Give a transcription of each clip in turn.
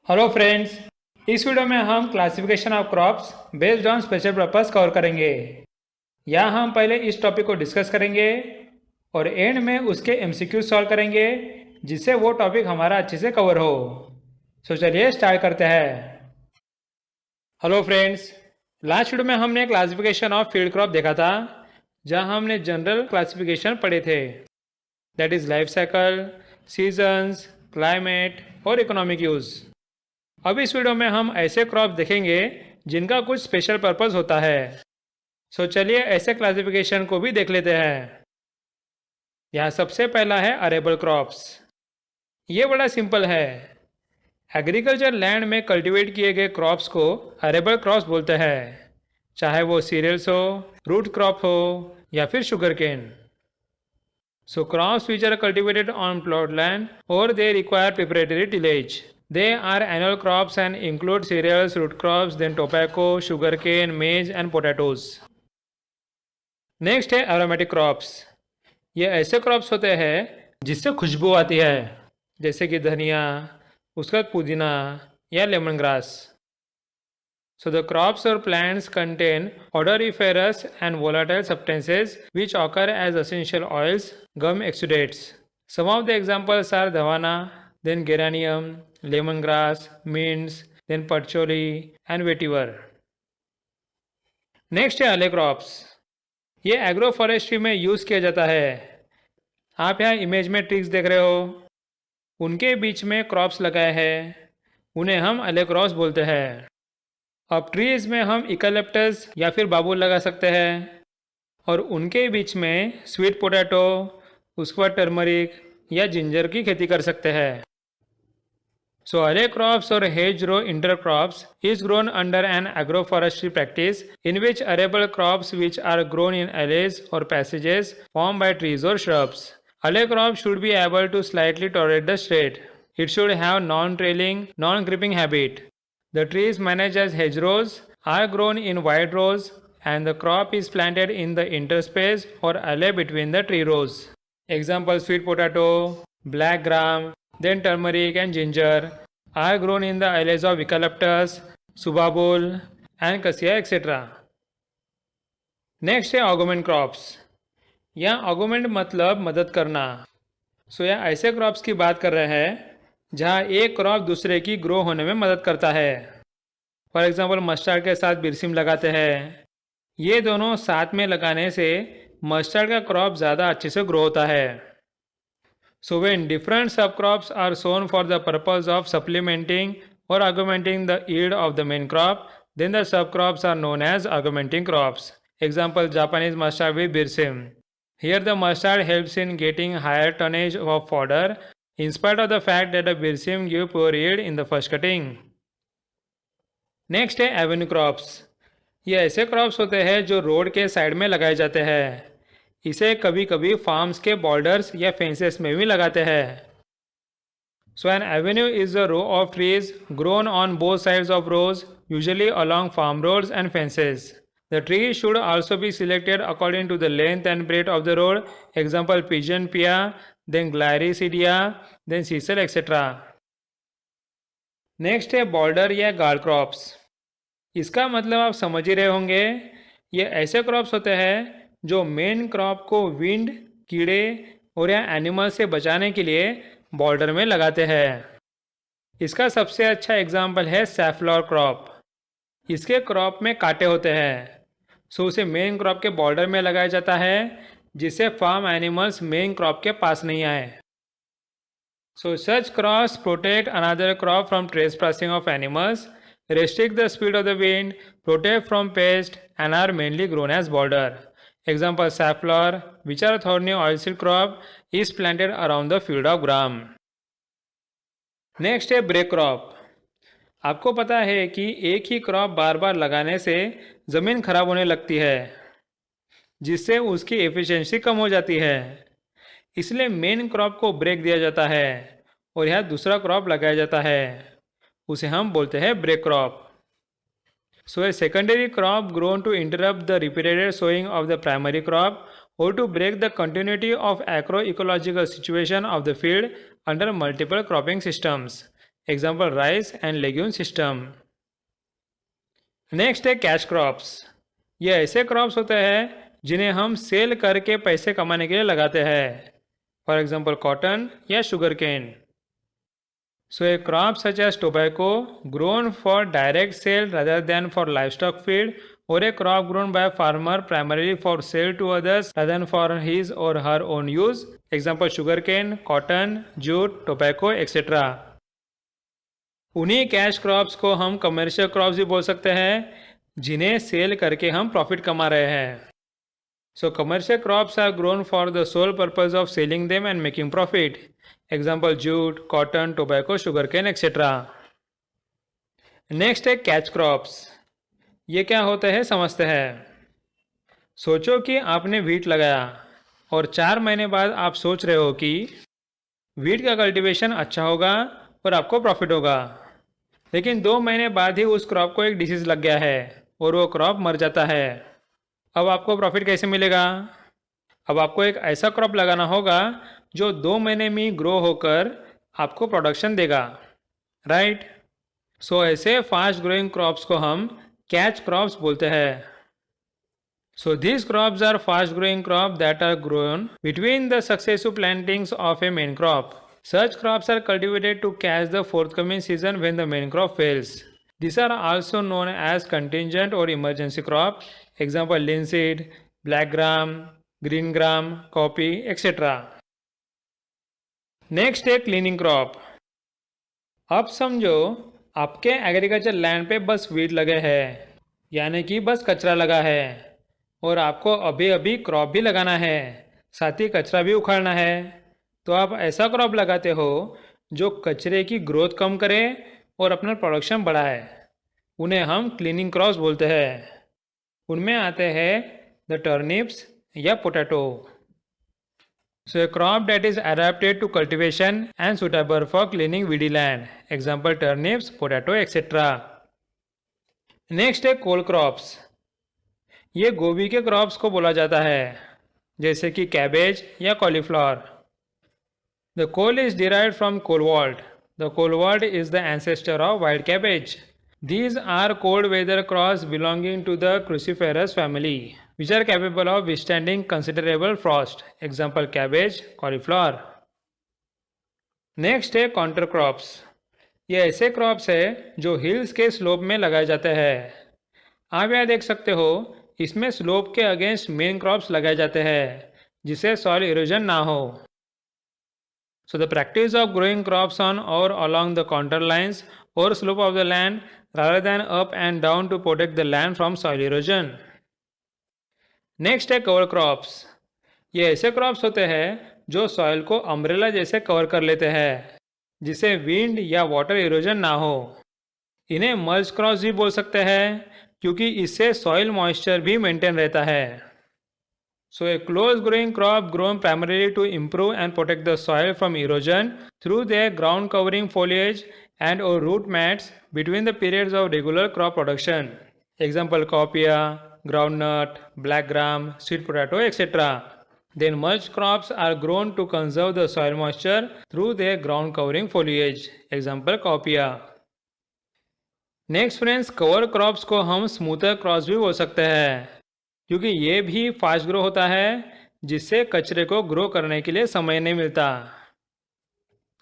Hello friends, इस video में हम classification of crops based on special purpose cover करेंगे। यहाँ हम पहले इस टॉपिक को डिस्कस करेंगे और एंड में उसके एमसीक्यू सॉल्व करेंगे जिससे वो टॉपिक हमारा अच्छे से कवर हो। सो चलिए स्टार्ट करते हैं। हेलो फ्रेंड्स, लास्ट वीडियो में हमने क्लासिफिकेशन ऑफ फील्ड क्रॉप देखा था, जहाँ हमने जनरल क्लासिफिकेशन पढ़े थे, that is life cycle, seasons, climate और इकोनॉमिक यूज़। अब इस वीडियो में हम ऐसे क्रॉप देखेंगे जिनका कुछ स्पेशल पर्पस होता है। सो चलिए ऐसे क्लासिफिकेशन को भी देख लेते हैं। यहाँ सबसे पहला है अरेबल क्रॉप्स। ये बड़ा सिंपल है। एग्रीकल्चर लैंड में कल्टीवेट किए गए क्रॉप्स को अरेबल क्रॉप्स बोलते हैं, चाहे वो सीरियल्स हो, रूट क्रॉप हो या फिर sugar cane. So crops which are cultivated on plot land और they require preparatory tillage. They are annual crops and include cereals, root crops, then tobacco, sugarcane, maize and potatoes. Next है aromatic crops. ये ऐसे crops होते हैं जिससे खुशबू आती है, जैसे कि धनिया, उसका पुदीना या lemon grass. So the crops or plants contain odoriferous and volatile substances which occur as essential oils, gum exudates. Some of the examples are dhavana, then geranium, lemongrass, mints, then patchouli and vetiver. Next है अले crops. ये agro forestry में use किया जाता है. आप यहाँ image में ट्रीज देख रहे हो, उनके बीच में क्रॉप्स लगाए हैं, उन्हें हम अले क्रॉप्स बोलते हैं. अब ट्रीज में हम इकलिप्टस या फिर बाबूल लगा सकते हैं और उनके बीच में स्वीट पोटैटो, उसके बाद टर्मरिक या जिंजर की खेती कर सकते हैं. So array crops or hedgerow intercrops is grown under an agroforestry practice in which arable crops which are grown in alleys or passages formed by trees or shrubs. Alley crops should be able to slightly tolerate the shade. It should have non-trailing, non-creeping habit. The trees managed as hedgerows are grown in wide rows and the crop is planted in the interspace or alley between the tree rows. Example: sweet potato, black gram, then turmeric and ginger are grown in the alleys of eucalyptus, subabul and cassia etc. Next है augment crops. यहाँ augment मतलब मदद करना. सो यहाँ ऐसे crops की बात कर रहे हैं जहाँ एक क्रॉप दूसरे की ग्रो होने में मदद करता है. फॉर एग्जांपल मस्टर्ड के साथ बिरसिम लगाते हैं. ये दोनों साथ में लगाने से मस्टर्ड का क्रॉप ज़्यादा अच्छे से ग्रो होता है. So when different subcrops are sown for the purpose of supplementing or augmenting the yield of the main crop, then the subcrops are known as augmenting crops. Example: Japanese mustard with birsim. Here the mustard helps in getting higher tonnage of fodder in spite of the fact that the birsim give poor yield in the first cutting. Next है Avenue crops. ये ऐसे crops होते हैं जो road के side में लगाए जाते हैं. इसे कभी कभी फार्म्स के बॉर्डर्स या फेंसेस में भी लगाते हैं. So an avenue is a row of trees grown on both sides of rows, usually along farm roads and fences. The tree should also be selected according to the length and breadth of the road. Example: pigeon pea, then gliricidia, then sisal etcetera. Next है border या guard crops. इसका मतलब आप समझ ही रहे होंगे. ये ऐसे क्रॉप्स होते हैं जो मेन क्रॉप को विंड, कीड़े और या एनिमल से बचाने के लिए बॉर्डर में लगाते हैं. इसका सबसे अच्छा एग्जाम्पल है सैफ्लॉवर क्रॉप. इसके क्रॉप में कांटे होते हैं, सो उसे मेन क्रॉप के बॉर्डर में लगाया जाता है जिससे फार्म एनिमल्स मेन क्रॉप के पास नहीं आए. So such crops protect another crop from trespassing of animals, restrict the speed of the wind, protect from pest and are mainly grown as border. Example: safflower, which are thorny oilseed crop, is planted around the field of gram. Next है break crop. आपको पता है कि एक ही crop बार बार लगाने से ज़मीन खराब होने लगती है, जिससे उसकी एफिशिएंसी कम हो जाती है. इसलिए मेन क्रॉप को ब्रेक दिया जाता है और यहाँ दूसरा क्रॉप लगाया जाता है. उसे हम बोलते हैं break crop. So a secondary crop grown to interrupt the repeated sowing of the primary crop or to break the continuity of agroecological situation of the field under multiple cropping systems. Example rice and legume system. Next है cash crops. ये ऐसे crops होते हैं जिन्हें हम cell करके पैसे कमाने के लिए लगाते हैं, फॉर एग्जाम्पल कॉटन या sugar cane. So a crop such as tobacco grown for direct sale rather than for livestock feed, or a crop grown by a farmer primarily for sale to others rather than for his or her own use. Example sugarcane, cotton, jute, tobacco, etc. उन्हीं cash crops को हम commercial crops भी बोल सकते हैं जिन्हें cell करके हम प्रॉफिट कमा रहे हैं। So commercial crops are grown for the sole purpose of selling them and making profit. Example jute, cotton, tobacco, sugarcane etcetera. Next है कैच क्रॉप्स। ये क्या होते हैं समझते हैं। सोचो कि आपने वीट लगाया और 4 महीने बाद आप सोच रहे हो कि वीट का कल्टीवेशन अच्छा होगा और आपको प्रॉफिट होगा, लेकिन 2 महीने बाद ही उस क्रॉप को एक डिसीज लग गया है और वो क्रॉप मर जाता है। अब आपको प्रॉफिट कैसे मिलेगा? अब आपको एक ऐसा क्रॉप लगाना होगा जो 2 महीने में ग्रो होकर आपको प्रोडक्शन देगा, राइट? सो ऐसे फास्ट ग्रोइंग क्रॉप्स को हम कैच क्रॉप्स बोलते हैं। सो these crops are fast growing crops that are grown between the successive plantings of a main crop. Such crops are cultivated to catch the forthcoming season when the main crop fails. These are also known as contingent or emergency crop. Example linseed, black gram, green gram, coffee, etc. Next है cleaning crop. अब समझो आपके agriculture land पे बस weed लगे हैं, यानी कि बस कचरा लगा है, और आपको अभी अभी क्रॉप भी लगाना है, साथ ही कचरा भी उखाड़ना है। तो आप ऐसा क्रॉप लगाते हो जो कचरे की ग्रोथ कम करे और अपना प्रोडक्शन बढ़ाए। उन्हें हम क्लीनिंग क्रॉप्स बोलते हैं। उनमें आते हैं द टर्निप्स या potato. So a crop that is adapted to cultivation and suitable for cleaning weedy land. Example turnips, potato, etc. Next है कोल क्रॉप्स। ये गोभी के क्रॉप्स को बोला जाता है, जैसे कि कैबेज या cauliflower. The cole is derived from colewort. The colewort is the ancestor of white cabbage. These are cold weather crops belonging to the cruciferous family, which are capable of withstanding considerable frost. Example cabbage, cauliflower. Next है counter crops. ये ऐसे crops है जो hills के slope में लगाए जाते हैं। आप यहाँ देख सकते हो, इसमें स्लोप के अगेंस्ट मेन क्रॉप्स लगाए जाते हैं जिससे सॉइल इरोजन ना हो। So the practice of growing crops on or along the contour lines or slope of the land rather than up and down to protect the land from soil erosion. Next है cover crops. ये ऐसे crops होते हैं जो soil को umbrella जैसे cover कर लेते हैं जिससे विंड या वाटर इरोजन ना हो। इन्हें मल्च क्रॉप्स भी बोल सकते हैं क्योंकि इससे सॉइल मॉइस्चर भी मेंटेन रहता है। So a close growing crop grown primarily to improve and protect the soil from erosion through their ground covering foliage and or root mats between the periods of regular crop production. Example copia, groundnut, black gram, sweet potato, etc. Then mulch crops are grown to conserve the soil moisture through their ground covering foliage. Example copia. Next friends, cover crops को हम smoother crops भी बोल सकते हैं क्योंकि ये भी fast grow होता है जिससे कचरे को ग्रो करने के लिए समय नहीं मिलता।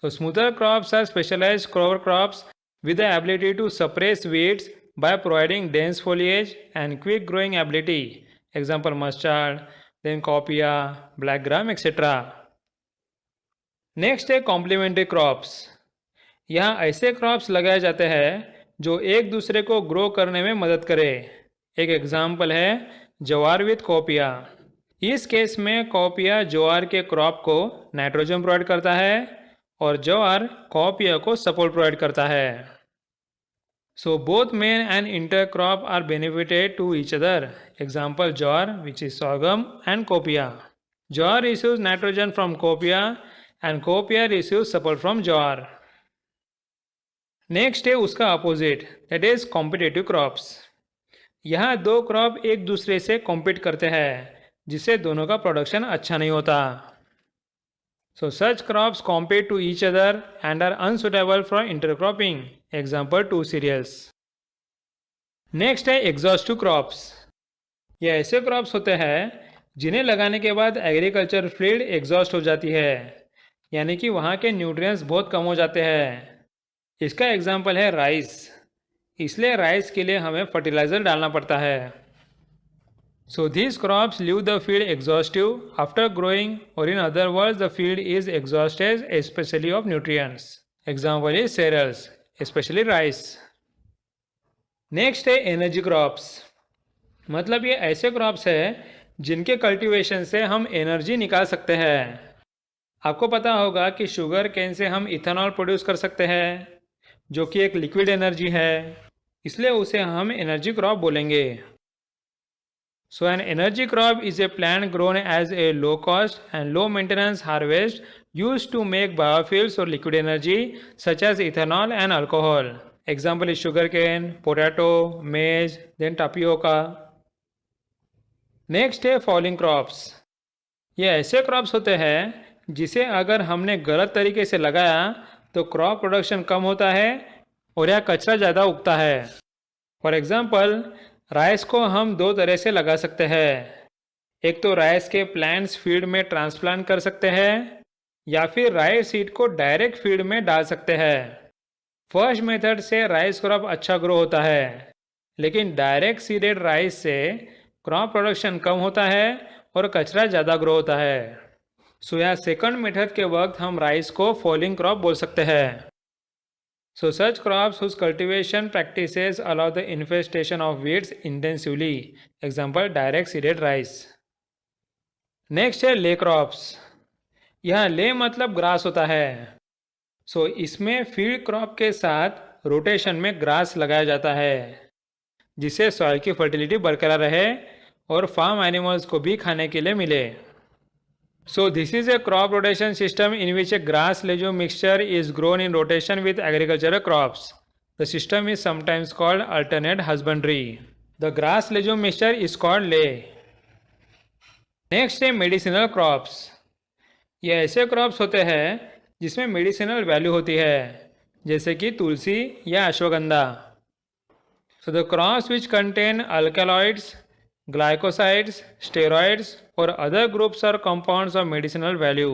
तो smother crops are specialised cover crops with the ability to suppress weeds by providing dense foliage and quick growing ability. Example mustard, then copia, black gram, etc. Next है कॉम्प्लीमेंट्री क्रॉप्स। यहाँ ऐसे क्रॉप्स लगाए जाते हैं जो एक दूसरे को ग्रो करने में मदद करे। एक एग्जाम्पल है ज्वार विथ कोपिया। इस केस में कोपिया ज्वार के क्रॉप को नाइट्रोजन प्रोवाइड करता है और ज्वार कोपिया को सपोर्ट प्रोवाइड करता है। So both main and inter crop are benefited to each other. Example jowar which is sorghum and cowpea. Jowar receives nitrogen from cowpea and cowpea receives support from jowar. Next है उसका opposite, that is competitive crops. यहाँ दो crop एक दूसरे से compete करते हैं जिससे दोनों का प्रोडक्शन अच्छा नहीं होता। So such crops compete to each other and are unsuitable for intercropping. Example 2 cereals. Next है एग्जॉस्टिव क्रॉप्स। ये ऐसे क्रॉप्स होते हैं जिन्हें लगाने के बाद एग्रीकल्चर फील्ड एग्जॉस्ट हो जाती है, यानी कि वहाँ के न्यूट्रिएंट्स बहुत कम हो जाते हैं। इसका एग्जाम्पल है राइस। इसलिए राइस के लिए हमें फर्टिलाइज़र डालना पड़ता है। सो these crops leave the field exhaustive after growing, or in other words the field is exhausted especially of nutrients. Example is cereals, especially rice. Next है एनर्जी क्रॉप्स। मतलब ये ऐसे क्रॉप्स है जिनके कल्टीवेशन से हम एनर्जी निकाल सकते हैं। आपको पता होगा कि शुगर केन से हम इथेनॉल प्रोड्यूस कर सकते हैं, जो कि एक लिक्विड एनर्जी है, इसलिए उसे हम एनर्जी क्रॉप बोलेंगे। So an energy crop is a plant grown as a low cost and low maintenance harvest used to make biofuels or liquid energy such as ethanol and alcohol. Example is sugarcane, potato, maize, then tapioca. Next है falling crops. ये ऐसे crops होते हैं जिसे अगर हमने गलत तरीके से लगाया तो क्रॉप प्रोडक्शन कम होता है और यह कचरा ज़्यादा उगता है। फॉर एग्जाम्पल राइस को हम दो तरह से लगा सकते हैं। एक तो राइस के प्लांट्स फील्ड में ट्रांसप्लांट कर सकते हैं, या फिर राइस सीड को डायरेक्ट फील्ड में डाल सकते हैं। फर्स्ट मेथड से राइस क्रॉप अच्छा ग्रो होता है, लेकिन डायरेक्ट सीडेड राइस से क्रॉप प्रोडक्शन कम होता है और कचरा ज़्यादा ग्रो होता है। सो या सेकंड मेथड के वक्त हम राइस को फॉलिंग क्रॉप बोल सकते हैं। So such crops whose cultivation practices allow the infestation of weeds intensively. Example direct seeded rice. Next है ले क्रॉप्स। यहाँ ले मतलब ग्रास होता है। सो इसमें फील्ड क्रॉप के साथ रोटेशन में ग्रास लगाया जाता है, जिससे सॉइल की फर्टिलिटी बरकरार रहे और फार्म एनिमल्स को भी खाने के लिए मिले। So this is a crop rotation system in which a grass legume mixture is grown in rotation with agricultural crops. The system is sometimes called alternate husbandry. The grass legume mixture is called lay. Next है medicinal crops. ये ऐसे crops होते हैं जिसमें medicinal value होती है, जैसे कि तुलसी या ashwagandha. So the crops which contain alkaloids, glycosides, steroids or other groups or compounds of medicinal value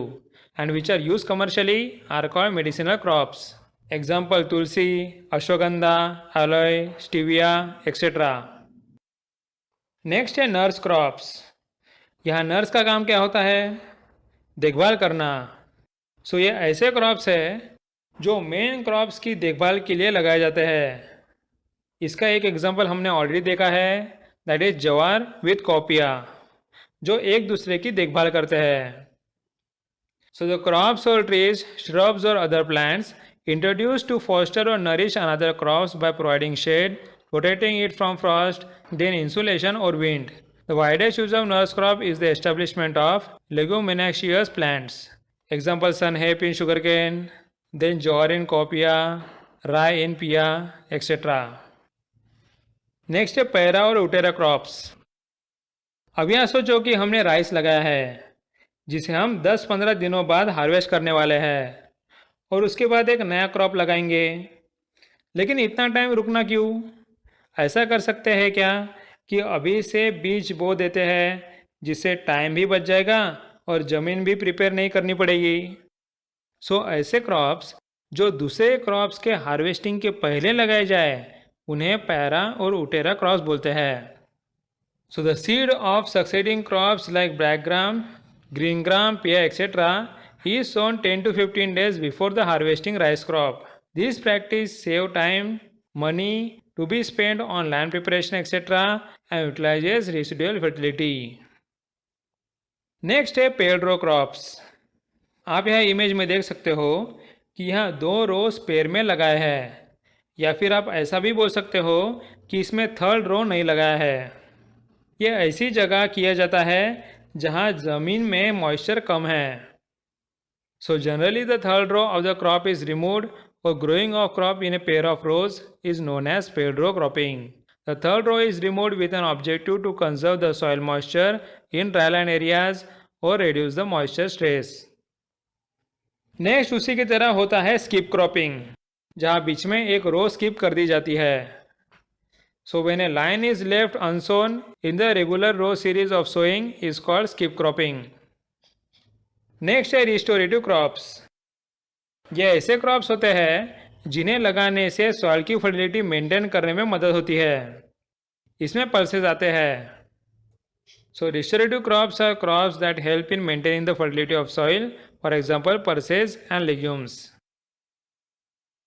and which are used commercially are called medicinal crops. Example tulsi, ashwagandha, aloe, stevia, etc. Next है nurse crops. यहाँ nurse का काम क्या होता है? देखभाल करना। सो ये ऐसे क्रॉप्स है जो मेन क्रॉप्स की देखभाल के लिए लगाए जाते हैं। इसका एक एग्जांपल हमने ऑलरेडी देखा है, दैट इज जवार विथ कॉपिया, जो एक दूसरे की देखभाल करते हैं। सो द क्रॉप्स और ट्रीज, shrubs और other plants introduced to foster or nourish another crops by providing shade, protecting it from frost, then insulation or wind. The widest use of nurse crop is the establishment of leguminaceous plants. Example sunhap in sugarcane, then jowar in copia, rye in pia, etc. Next है para और उटेरा crops. अब यहाँ सोचो कि हमने rice लगाया है, जिसे हम 10-15 दिनों बाद हार्वेस्ट करने वाले हैं, और उसके बाद एक नया क्रॉप लगाएंगे। लेकिन इतना टाइम रुकना क्यों? ऐसा कर सकते हैं क्या कि अभी से बीज बो देते हैं, जिससे टाइम भी बच जाएगा और ज़मीन भी प्रिपेयर नहीं करनी पड़ेगी। सो ऐसे क्रॉप्स जो दूसरे क्रॉप्स के हार्वेस्टिंग के पहले लगाए जाए उन्हें पैरा और उटेरा क्रॉप्स बोलते हैं। So the seed of succeeding crops like black gram, green gram, पिया etcetera is sown 10 to 15 days before the harvesting rice crop. This practice save time, money to be spent on land preparation etc. and utilizes residual fertility. Next है paired रो crops. आप यहाँ image में देख सकते हो कि यहाँ 2 रोज पेयर में लगाए हैं, या फिर आप ऐसा भी बोल सकते हो कि इसमें थर्ड रो नहीं लगाया है। ये ऐसी जगह किया जाता है जहाँ ज़मीन में मॉइस्चर कम है। So generally the third row of the crop is removed और growing of crop in a pair of rows is known as paired row cropping. The third row is removed with an objective to conserve the soil moisture in dryland areas or reduce the moisture stress. Next उसी की तरह होता है skip cropping, जहाँ बीच में एक रो skip कर दी जाती है। So when a line is left unsown in the regular row series of sowing is called skip cropping. Next है रिस्टोरेटिव क्रॉप्स। ये ऐसे क्रॉप्स होते हैं जिन्हें लगाने से सॉइल की फर्टिलिटी मेंटेन करने में मदद होती है। इसमें पल्सेस आते हैं। So restorative crops are crops that help in maintaining the fertility of soil, for example pulses and legumes.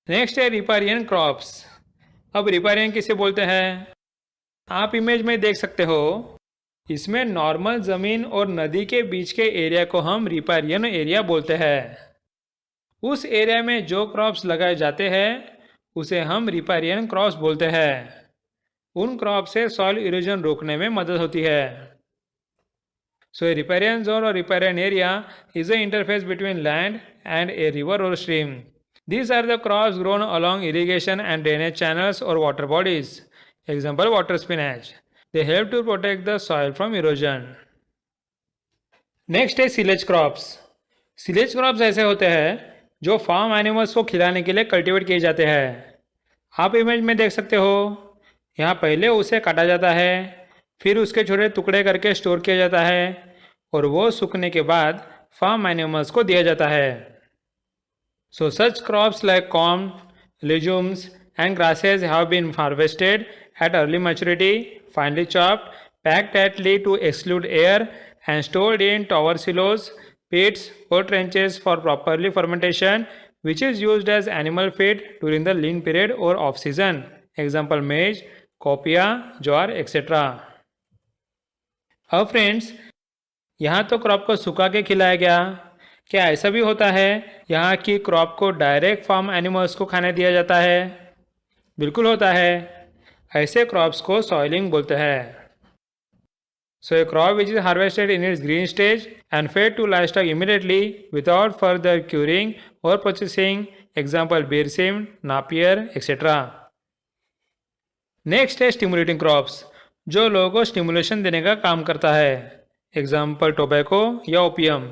Next है रिपारियन क्रॉप्स। अब रिपारियन किसे बोलते हैं? आप इमेज में देख सकते हो, इसमें नॉर्मल ज़मीन और नदी के बीच के एरिया को हम रिपारियन एरिया बोलते हैं। उस एरिया में जो क्रॉप्स लगाए जाते हैं उसे हम रिपारियन क्रॉप्स बोलते हैं। उन क्रॉप से सॉइल इरोजन रोकने में मदद होती है। So a riparian zone or riparian area is the interface between land and a river or stream. These are the crops grown along irrigation and drainage channels or water bodies. Example, water spinach. They help to protect the soil from erosion. Next है silage crops. Silage crops ऐसे होते हैं जो farm animals को खिलाने के लिए cultivate किए जाते हैं। आप इमेज में देख सकते हो, यहाँ पहले उसे काटा जाता है, फिर उसके छोटे टुकड़े करके स्टोर किया जाता है और वो सूखने के बाद फार्म एनिमल्स को दिया जाता है। So such crops like corn, legumes and grasses have been harvested at early maturity, finely chopped, packed tightly to exclude air and stored in tower silos, pits or trenches for properly fermentation, which is used as animal feed during the lean period or off season. Example, maize, copia, jowar, etc. अब friends, यहाँ तो crop को सुखा के खिलाया गया, क्या ऐसा भी होता है यहाँ की क्रॉप को डायरेक्ट फार्म एनिमल्स को खाने दिया जाता है? बिल्कुल होता है। ऐसे क्रॉप्स को सॉइलिंग बोलते हैं। So a crop which is harvested in its green stage and fed to livestock immediately without further curing और processing, example berseem, napier, etcetera. Next है स्टिमुलेटिंग क्रॉप्स, जो लोगों को स्टिमुलेशन देने का काम करता है, एग्जाम्पल टोबैको या opium.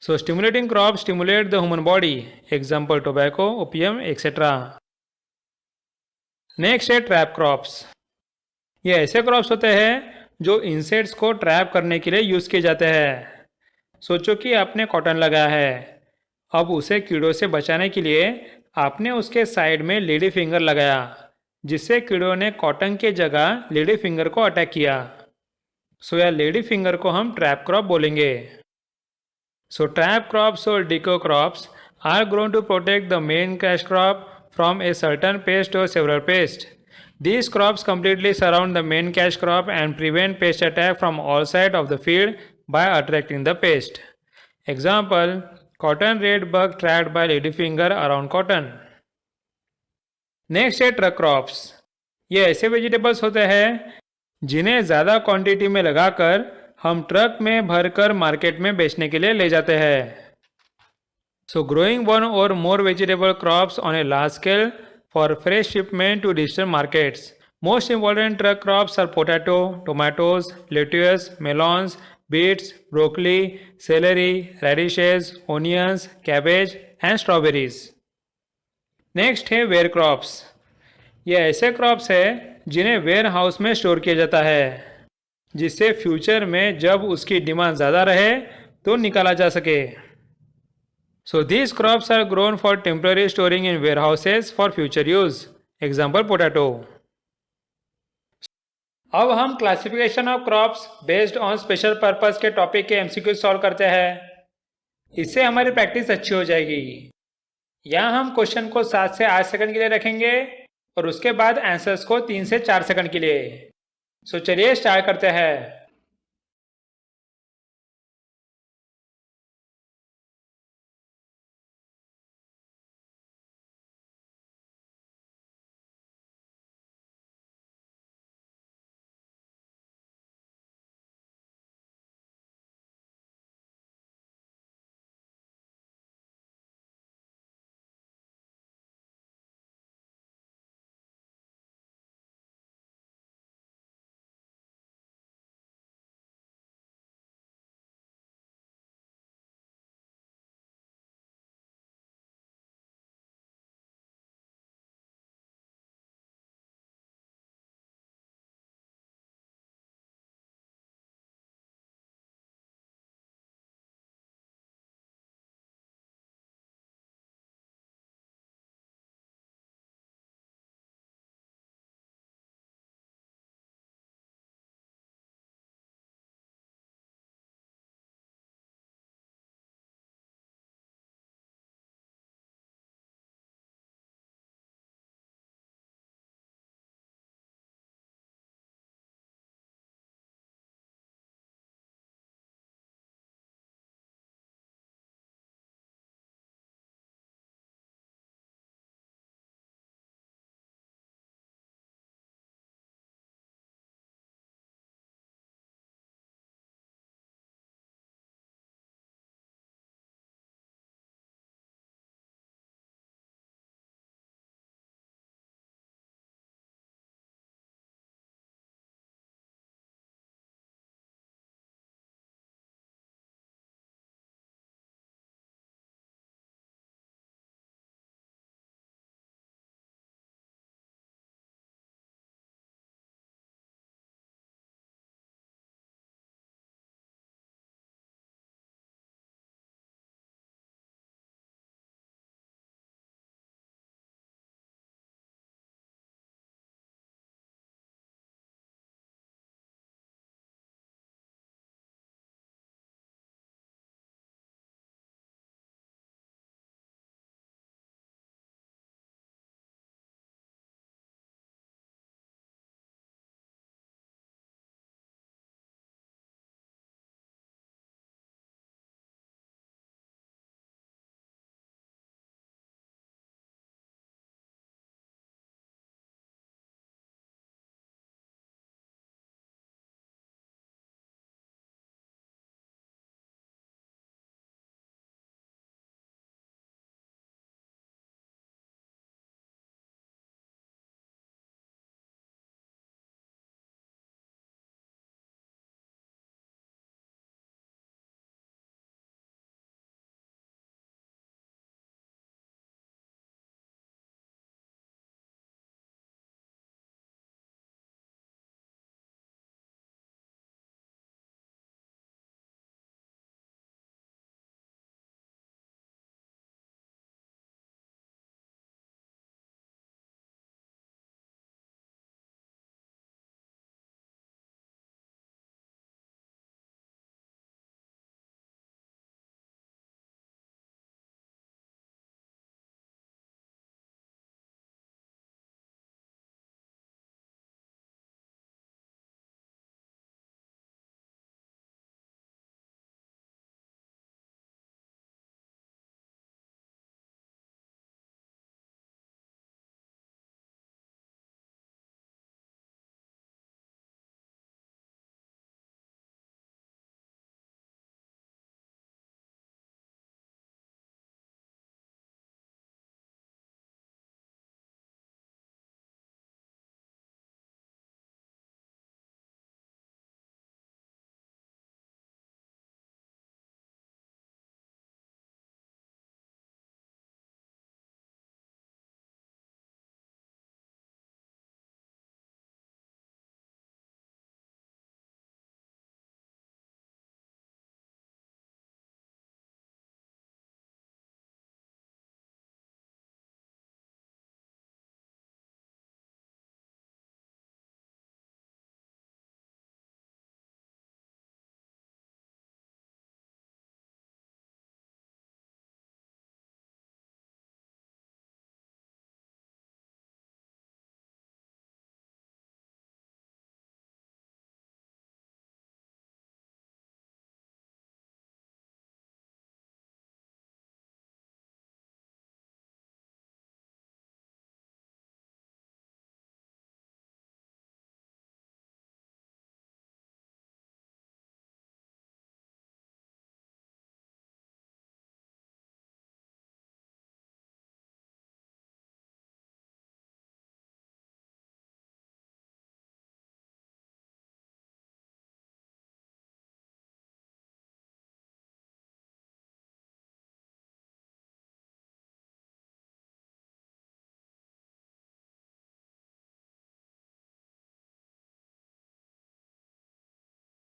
So stimulating crop stimulate the human body, example tobacco, opium, etcetera. Next है ट्रैप क्रॉप्स। ये ऐसे क्रॉप्स होते हैं जो इंसेक्ट्स को ट्रैप करने के लिए यूज़ किए जाते हैं। सोचो कि आपने कॉटन लगाया है, अब उसे कीड़ों से बचाने के लिए आपने उसके साइड में लेडी फिंगर लगाया, जिससे कीड़ों ने कॉटन के जगह लेडी फिंगर को अटैक किया। सो या लेडी फिंगर को हम ट्रैप क्रॉप बोलेंगे। सो ट्रैप क्रॉप्स और decoy crops are grown to protect the main cash crop from a certain pest और several pest. These crops completely surround the main cash crop and prevent pest attack from all sides of the field by attracting the pest. Example, cotton red bug tracked by ladyfinger around cotton. Next है truck crops. ये ऐसे vegetables होते हैं जिन्हें ज़्यादा quantity में लगाकर हम ट्रक में भरकर मार्केट में बेचने के लिए ले जाते हैं। सो ग्रोइंग वन और more vegetable crops on a large scale for fresh shipment to distant markets. Most important truck crops are potato, tomatoes, lettuce, melons, beets, broccoli, celery, radishes, onions, cabbage and strawberries. Next है where crops. ये ऐसे crops है जिन्हें ware house में store किया जाता है, जिससे फ्यूचर में जब उसकी डिमांड ज़्यादा रहे तो निकाला जा सके। So these crops are grown for temporary storing in warehouses for future use. Example, potato. अब हम classification of crops based on special purpose के टॉपिक के एमसीक्यू सॉल्व करते हैं। इससे हमारी प्रैक्टिस अच्छी हो जाएगी। यहाँ हम क्वेश्चन को 7 से 8 सेकंड के लिए रखेंगे और उसके बाद आंसर्स को 3 से 4 सेकंड के लिए। सो चलिए स्टार्ट करते हैं।